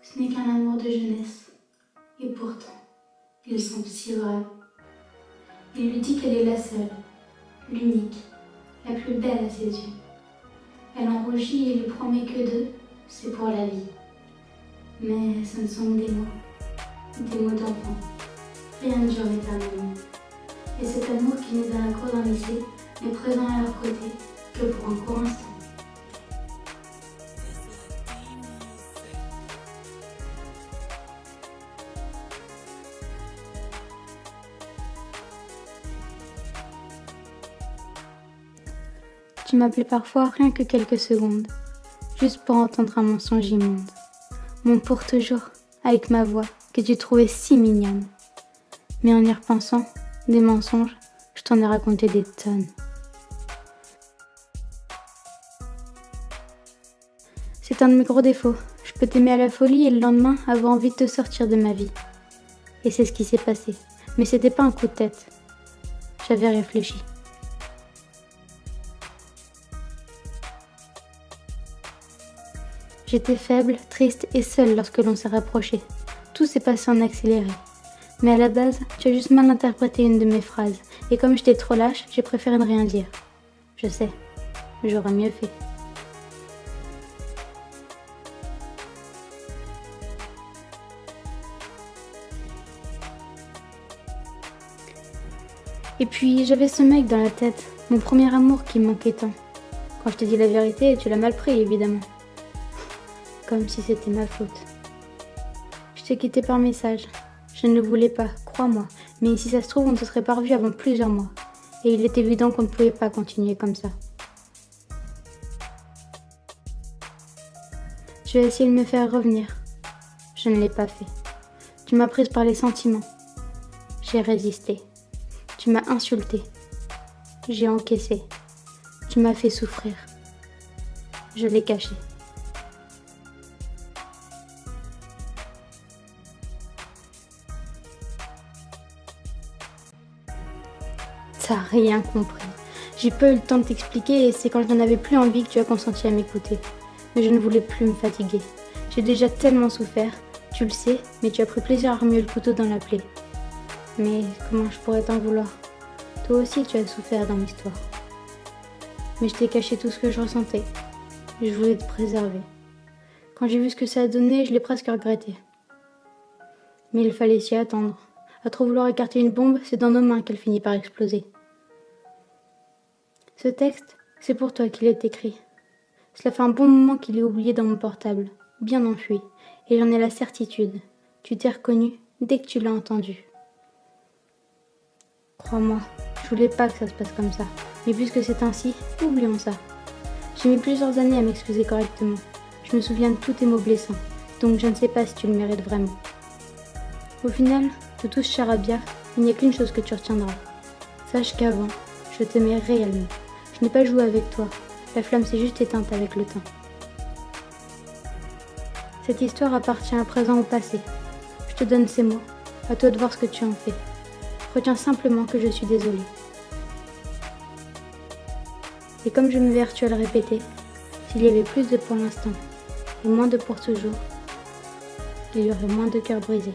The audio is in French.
Ce n'est qu'un amour de jeunesse. Et pourtant, il semble si vrai. Il lui dit qu'elle est la seule, l'unique, la plus belle à ses yeux. Elle en rougit et lui promet que d'eux, c'est pour la vie. Mais ce ne sont que des mots d'enfant. Rien ne dure éternellement. Et cet amour qui nous a accro dans le lycée n'est présent à leur côté que pour un court instant. Tu m'appelais parfois rien que quelques secondes, juste pour entendre un mensonge immonde. Mon pour toujours, avec ma voix, que tu trouvais si mignonne. Mais en y repensant, des mensonges, je t'en ai raconté des tonnes. C'est un de mes gros défauts. Je peux t'aimer à la folie et le lendemain avoir envie de te sortir de ma vie. Et c'est ce qui s'est passé. Mais c'était pas un coup de tête. J'avais réfléchi. J'étais faible, triste et seule lorsque l'on s'est rapproché. Tout s'est passé en accéléré. Mais à la base, tu as juste mal interprété une de mes phrases. Et comme j'étais trop lâche, j'ai préféré ne rien dire. Je sais, j'aurais mieux fait. Et puis, j'avais ce mec dans la tête, mon premier amour qui me manquait tant. Quand je t'ai dit la vérité, tu l'as mal pris, évidemment. Comme si c'était ma faute. Je t'ai quitté par message. Je ne le voulais pas, crois-moi, mais si ça se trouve, on ne se serait pas revus avant plusieurs mois. Et il est évident qu'on ne pouvait pas continuer comme ça. Tu as essayé de me faire revenir. Je ne l'ai pas fait. Tu m'as prise par les sentiments. J'ai résisté. Tu m'as insulté. J'ai encaissé. Tu m'as fait souffrir. Je l'ai caché. T'as rien compris. J'ai pas eu le temps de t'expliquer et c'est quand je n'en avais plus envie que tu as consenti à m'écouter. Mais je ne voulais plus me fatiguer. J'ai déjà tellement souffert, tu le sais, mais tu as pris plaisir à remuer le couteau dans la plaie. Mais comment je pourrais t'en vouloir? Toi aussi tu as souffert dans l'histoire. Mais je t'ai caché tout ce que je ressentais. Je voulais te préserver. Quand j'ai vu ce que ça a donné, je l'ai presque regretté. Mais il fallait s'y attendre. À trop vouloir écarter une bombe, c'est dans nos mains qu'elle finit par exploser. Ce texte, c'est pour toi qu'il est écrit. Cela fait un bon moment qu'il est oublié dans mon portable, bien enfui, et j'en ai la certitude. Tu t'es reconnu dès que tu l'as entendu. Crois-moi, je voulais pas que ça se passe comme ça, mais puisque c'est ainsi, oublions ça. J'ai mis plusieurs années à m'excuser correctement. Je me souviens de tous tes mots blessants, donc je ne sais pas si tu le mérites vraiment. Au final, de tout ce charabia, il n'y a qu'une chose que tu retiendras. Sache qu'avant, je t'aimais réellement. Je n'ai pas joué avec toi. La flamme s'est juste éteinte avec le temps. Cette histoire appartient à présent au passé. Je te donne ces mots. À toi de voir ce que tu en fais. Retiens simplement que je suis désolée. Et comme je m'évertue à le répéter, s'il y avait plus de pour l'instant et moins de pour toujours, il y aurait moins de cœurs brisés.